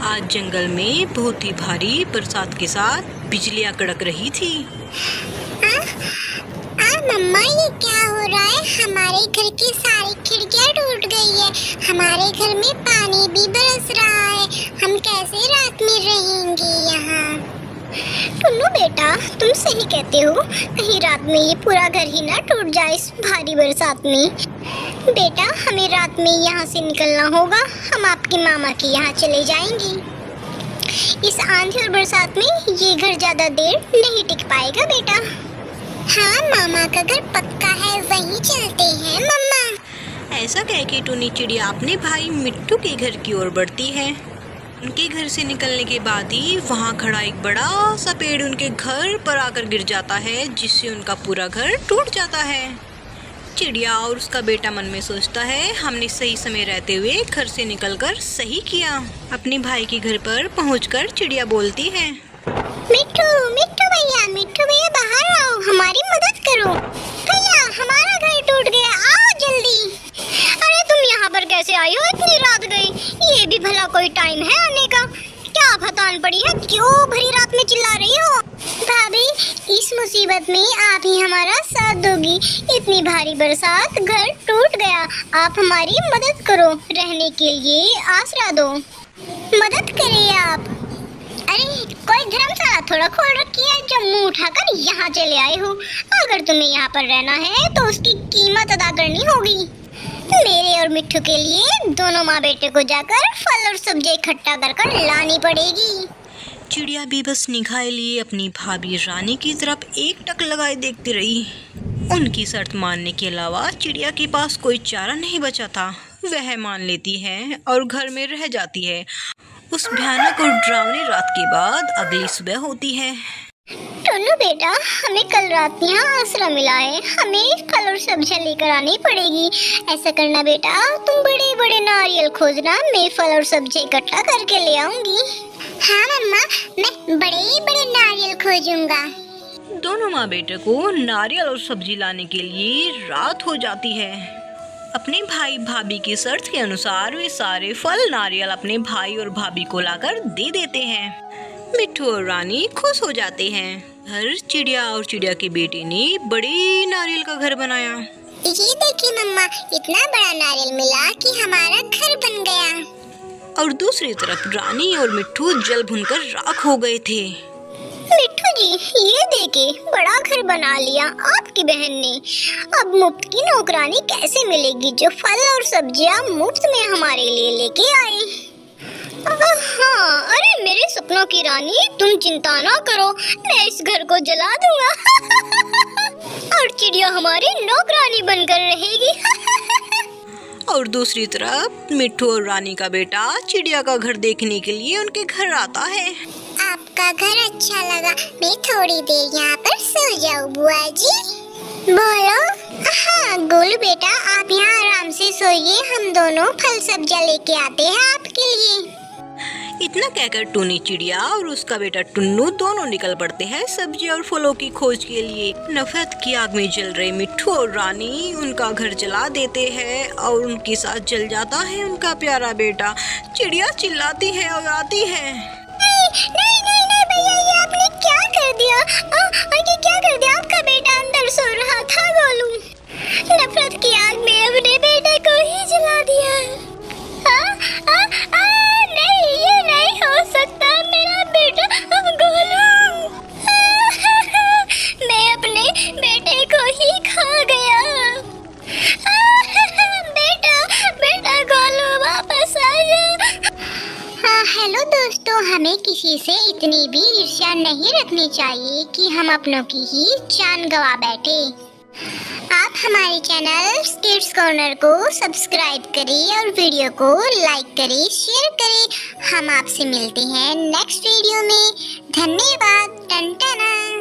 आज जंगल में बहुत ही भारी बरसात के साथ बिजलियां कड़क रही थी। मम्मा, ये क्या हो रहा है? हमारे घर की सारी खिड़कियां टूट गई है। हमारे घर में पानी भी बरस रहा है। हम कैसे रात में रहेंगे यहाँ? टुन्नू बेटा, तुम सही कहते हो। कहीं रात में ये पूरा घर ही ना टूट जाए इस भारी बरसात में। बेटा, हमें रात में यहाँ से निकलना होगा। हम आपके मामा के यहाँ चले जाएंगे। इस आंधी और बरसात में ये घर ज्यादा देर नहीं टिक पाएगा बेटा। हाँ, मामा का घर पक्का है, वहीं चलते हैं मम्मा। ऐसा कह के टुन्नी चिड़िया अपने भाई मिट्टू के घर की ओर बढ़ती है। उनके घर से निकलने के बाद ही वहाँ खड़ा एक बड़ा सा पेड़ उनके घर पर आकर गिर जाता है, जिससे उनका पूरा घर टूट जाता है। चिड़िया और उसका बेटा मन में सोचता है, हमने सही समय रहते हुए घर से निकलकर सही किया। अपने भाई के घर पर पहुंचकर चिड़िया बोलती है, मिट्टू मिट्टू भैया बाहर आओ, हमारी मदद करो। भैया, हमारा घर टूट गया, आओ जल्दी। अरे तुम यहाँ पर कैसे आई हो? इतनी रात गई, ये भी भला कोई टाइम है आने का? क्या फतान पड़ी है? क्यों भरी रात में चिल्ला रही हो? भाभी, इस मुसीबत में आप ही हमारा साथ दोगी। इतनी भारी बरसात, घर टूट गया। आप हमारी मदद करो, रहने के लिए आसरा दो। मदद करिए आप। अरे कोई धर्मशाला थोड़ा खोल रखी है जो मुंह उठाकर यहाँ चले आए हो। अगर तुम्हें यहाँ पर रहना है तो उसकी कीमत अदा करनी होगी। मेरे और मिट्टू के लिए दोनों माँ बेटे को जाकर फल और सब्जी इकट्ठा कर लानी पड़ेगी। चिड़िया भी बस निगाहें लिए अपनी भाभी रानी की तरफ एकटक लगाए देखती रही। उनकी शर्त मानने के अलावा चिड़िया के पास कोई चारा नहीं बचा था। वह मान लेती है और घर में रह जाती है। उस भयानक और डरावनी रात के बाद अगली सुबह होती है। टुन्नू बेटा, हमें कल रात यहाँ आसरा मिला है। हमें फल और सब्जियाँ लेकर आनी पड़ेगी। ऐसा करना बेटा, तुम बड़े बड़े नारियल खोजना, मैं फल और सब्जी इकट्ठा करके ले आऊंगी। हाँ मम्मा, मैं बड़े बड़े नारियल खोजूंगा। दोनों माँ बेटे को नारियल और सब्जी लाने के लिए रात हो जाती है। अपने भाई भाभी की शर्त के अनुसार वे सारे फल नारियल अपने भाई और भाभी को लाकर दे देते हैं। मिट्टू और रानी खुश हो जाते हैं। हर चिड़िया और चिड़िया के बेटे ने बड़े नारियल का घर बनाया। ये देखिए मम्मा, इतना बड़ा नारियल मिला कि हमारा घर बन गया। और दूसरी तरफ रानी और मिट्टू जल भुनकर राख हो गए थे। मिट्टू जी, ये देखिए, बड़ा घर बना लिया आपकी बहन ने। अब मुफ्त की नौकरानी कैसे मिलेगी जो फल और सब्जियां मुफ्त में हमारे लिए लेके आए? हाँ, अरे मेरे सपनों की रानी, तुम चिंता ना करो, मैं इस घर को जला दूंगा और चिड़िया हमारी नौकरानी बनकर रहेगी। और दूसरी तरफ मिट्टू और रानी का बेटा चिड़िया का घर देखने के लिए उनके घर आता है। आपका घर अच्छा लगा, मैं थोड़ी देर यहाँ पर सो जाऊँ बुआ जी। बोलो। हाँ गोलू बेटा, आप यहाँ आराम से सोइए, हम दोनों फल सब्जियाँ लेके आते हैं आपके लिए। इतना कहकर टुन्नी चिड़िया और उसका बेटा टुन्नू दोनों निकल पड़ते हैं सब्जी और फलों की खोज के लिए। नफरत की आग में जल रहे मिट्टू और रानी उनका घर जला देते हैं और उनके साथ जल जाता है उनका प्यारा बेटा। चिड़िया चिल्लाती है और आती है, नहीं भैया, ये आपने क्या कर दिया? ये क्या कर दिया? आपका बेटा अंदर सो रहा था गोलू। नफरत की आग में अपने बेटे को ही जला दिया। नहीं, ये नहीं हो सकता, मेरा बेटा गोलू। मैं अपने बेटे को ही खा गया। बेटा गोलू, वापस आ जा। हाँ हेलो दोस्तों, हमें किसी से इतनी भी ईर्ष्या नहीं रखनी चाहिए कि हम अपनों की ही जान गंवा बैठे। आप हमारे चैनल किड्स कॉर्नर को सब्सक्राइब करें और वीडियो को लाइक करें, शेयर करें। हम आपसे मिलते हैं नेक्स्ट वीडियो में। धन्यवाद। टन टना।